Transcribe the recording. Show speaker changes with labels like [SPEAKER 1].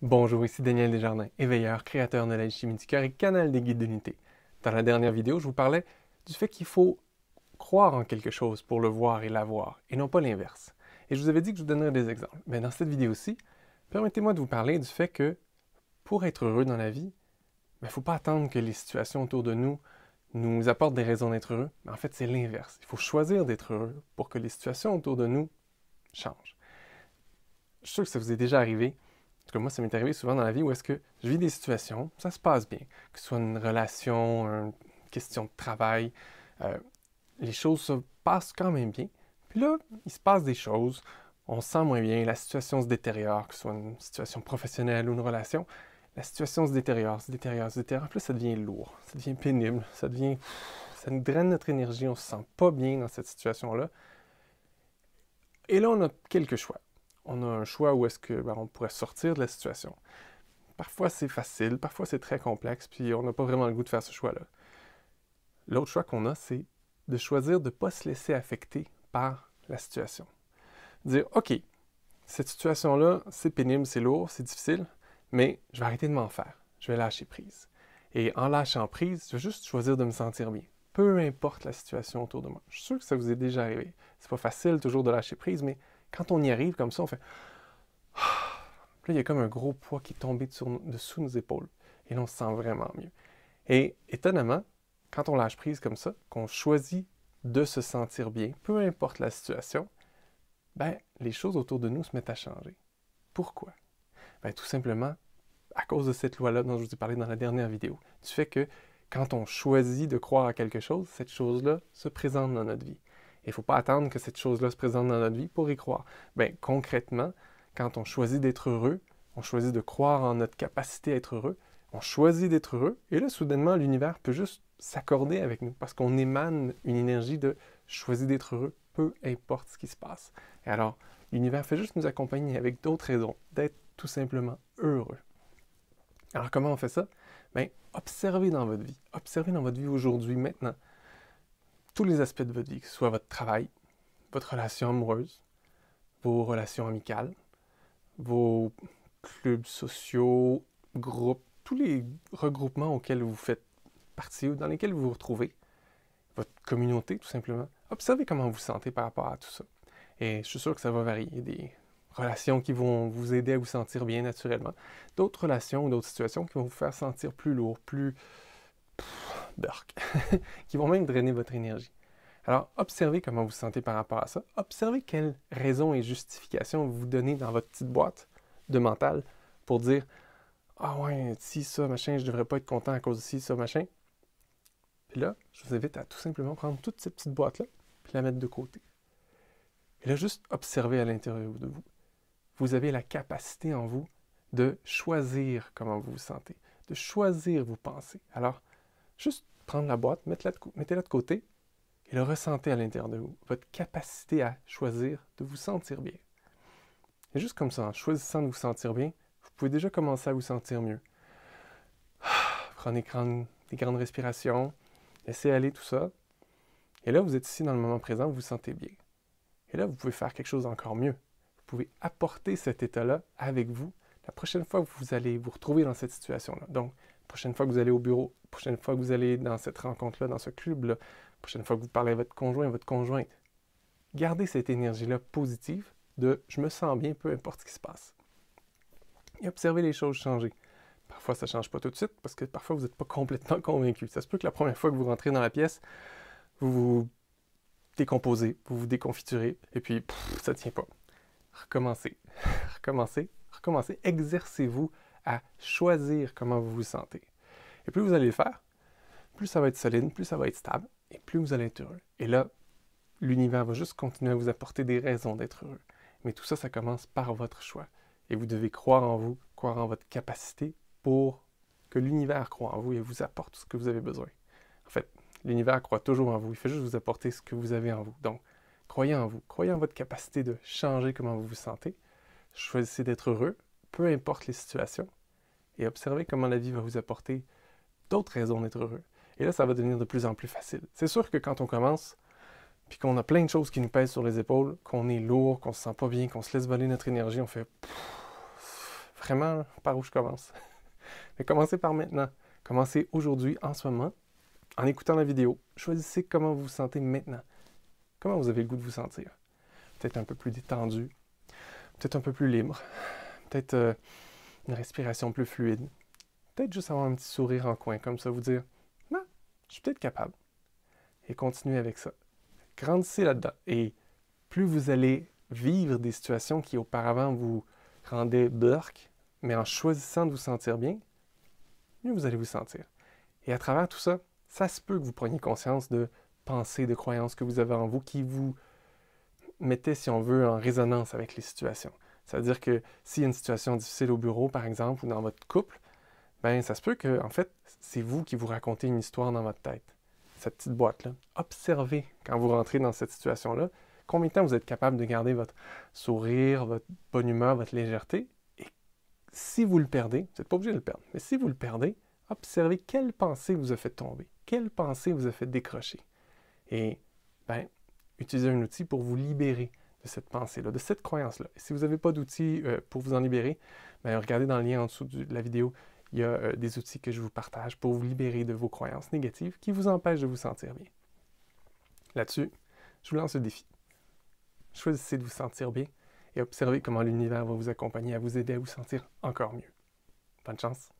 [SPEAKER 1] Bonjour, ici Daniel Desjardins, éveilleur, créateur de l'alchimie du cœur et canal des guides d'unité. Dans la dernière vidéo, je vous parlais du fait qu'il faut croire en quelque chose pour le voir et l'avoir, et non pas l'inverse. Et je vous avais dit que je vous donnerais des exemples. Mais dans cette vidéo-ci, permettez-moi de vous parler du fait que pour être heureux dans la vie, il ne faut pas attendre que les situations autour de nous apportent des raisons d'être heureux. Mais en fait, c'est l'inverse. Il faut choisir d'être heureux pour que les situations autour de nous changent. Je suis sûr que ça vous est déjà arrivé. En tout cas, moi, ça m'est arrivé souvent dans la vie où est-ce que je vis des situations, ça se passe bien, que ce soit une relation, une question de travail, euh, les choses se passent quand même bien. Puis là, il se passe des choses, on se sent moins bien, la situation se détériore, que ce soit une situation professionnelle ou une relation, la situation se détériore, se détériore, se détériore. Puis là, ça devient lourd, ça devient pénible, ça nous draine notre énergie, on se sent pas bien dans cette situation-là. Et là, on a quelques choix. On a un choix où est-ce que on pourrait sortir de la situation. Parfois c'est facile, parfois c'est très complexe, puis on n'a pas vraiment le goût de faire ce choix-là. L'autre choix qu'on a, c'est de choisir de ne pas se laisser affecter par la situation. Dire, OK, cette situation-là, c'est pénible, c'est lourd, c'est difficile, mais je vais arrêter de m'en faire. Je vais lâcher prise. Et en lâchant prise, je vais juste choisir de me sentir bien. Peu importe la situation autour de moi. Je suis sûr que ça vous est déjà arrivé. C'est pas facile toujours de lâcher prise, mais quand on y arrive comme ça, on fait Puis là, il y a comme un gros poids qui est tombé dessous nos épaules. Et là, on se sent vraiment mieux. Et étonnamment, quand on lâche prise comme ça, qu'on choisit de se sentir bien, peu importe la situation, ben, les choses autour de nous se mettent à changer. Pourquoi? Ben, tout simplement à cause de cette loi-là dont je vous ai parlé dans la dernière vidéo. Du fait que quand on choisit de croire à quelque chose, cette chose-là se présente dans notre vie. Il ne faut pas attendre que cette chose-là se présente dans notre vie pour y croire. Ben, concrètement, quand on choisit d'être heureux, on choisit de croire en notre capacité à être heureux, on choisit d'être heureux, et là, soudainement, l'univers peut juste s'accorder avec nous, parce qu'on émane une énergie de choisir d'être heureux, peu importe ce qui se passe. Et alors, l'univers fait juste nous accompagner avec d'autres raisons, d'être tout simplement heureux. Alors, comment on fait ça? Bien, observez dans votre vie. Observez dans votre vie aujourd'hui, maintenant, tous les aspects de votre vie, que ce soit votre travail, votre relation amoureuse, vos relations amicales, vos clubs sociaux, groupes, tous les regroupements auxquels vous faites partie ou dans lesquels vous vous retrouvez, votre communauté tout simplement. Observez comment vous vous sentez par rapport à tout ça. Et je suis sûr que ça va varier. Des relations qui vont vous aider à vous sentir bien naturellement. D'autres relations ou d'autres situations qui vont vous faire sentir plus lourd, plus dark, qui vont même drainer votre énergie. Alors, observez comment vous vous sentez par rapport à ça. Observez quelles raisons et justifications vous donnez dans votre petite boîte de mental pour dire ah ouais, si ça, machin, je devrais pas être content à cause de si ça, machin. Puis là, je vous invite à tout simplement prendre toute cette petite boîte-là puis la mettre de côté. Et là, juste observer à l'intérieur de vous. Vous avez la capacité en vous de choisir comment vous vous sentez, de choisir vos pensées. Alors, juste prendre la boîte, mettez-la de côté et le ressentez à l'intérieur de vous. Votre capacité à choisir de vous sentir bien. Et juste comme ça, en choisissant de vous sentir bien, vous pouvez déjà commencer à vous sentir mieux. Prenez des grandes respirations, laissez aller tout ça. Et là, vous êtes ici dans le moment présent, vous vous sentez bien. Et là, vous pouvez faire quelque chose d'encore mieux. Vous pouvez apporter cet état-là avec vous la prochaine fois que vous allez vous retrouver dans cette situation-là. Donc, la prochaine fois que vous allez au bureau, la prochaine fois que vous allez dans cette rencontre-là, dans ce club-là, la prochaine fois que vous parlez à votre conjoint, à votre conjointe, gardez cette énergie-là positive de « je me sens bien, peu importe ce qui se passe ». Et observez les choses changer. Parfois, ça ne change pas tout de suite parce que parfois, vous n'êtes pas complètement convaincu. Ça se peut que la première fois que vous rentrez dans la pièce, vous vous décomposez, vous vous déconfiturez, et puis ça ne tient pas. Recommencez, recommencez, recommencez. Exercez-vous à choisir comment vous vous sentez. Et plus vous allez le faire, plus ça va être solide, plus ça va être stable, et plus vous allez être heureux. Et là, l'univers va juste continuer à vous apporter des raisons d'être heureux. Mais tout ça, ça commence par votre choix. Et vous devez croire en vous, croire en votre capacité pour que l'univers croie en vous et vous apporte tout ce que vous avez besoin. En fait, l'univers croit toujours en vous, il fait juste vous apporter ce que vous avez en vous. Donc, croyez en vous, croyez en votre capacité de changer comment vous vous sentez. Choisissez d'être heureux, peu importe les situations, et observez comment la vie va vous apporter d'autres raisons d'être heureux. Et là, ça va devenir de plus en plus facile. C'est sûr que quand on commence, puis qu'on a plein de choses qui nous pèsent sur les épaules, qu'on est lourd, qu'on se sent pas bien, qu'on se laisse voler notre énergie, on fait vraiment par où je commence. Mais commencez par maintenant. Commencez aujourd'hui, en ce moment, en écoutant la vidéo. Choisissez comment vous vous sentez maintenant. Comment vous avez le goût de vous sentir. Peut-être un peu plus détendu, peut-être un peu plus libre, peut-être une respiration plus fluide, peut-être juste avoir un petit sourire en coin, comme ça, vous dire « Non, je suis peut-être capable ». Et continuez avec ça. Grandissez là-dedans. Et plus vous allez vivre des situations qui auparavant vous rendaient burk, mais en choisissant de vous sentir bien, mieux vous allez vous sentir. Et à travers tout ça, ça se peut que vous preniez conscience de pensées, de croyances que vous avez en vous qui vous mettaient, si on veut, en résonance avec les situations. C'est-à-dire que s'il y a une situation difficile au bureau, par exemple, ou dans votre couple, ben ça se peut que, en fait, c'est vous qui vous racontez une histoire dans votre tête. Cette petite boîte-là. Observez, quand vous rentrez dans cette situation-là, combien de temps vous êtes capable de garder votre sourire, votre bonne humeur, votre légèreté. Et si vous le perdez, vous n'êtes pas obligé de le perdre, mais si vous le perdez, observez quelle pensée vous a fait tomber, quelle pensée vous a fait décrocher. Et, ben, utilisez un outil pour vous libérer de cette pensée-là, de cette croyance-là. Et si vous n'avez pas d'outils pour vous en libérer, ben, regardez dans le lien en dessous de la vidéo, il y a des outils que je vous partage pour vous libérer de vos croyances négatives qui vous empêchent de vous sentir bien. Là-dessus, je vous lance le défi. Choisissez de vous sentir bien et observez comment l'univers va vous accompagner à vous aider à vous sentir encore mieux. Bonne chance!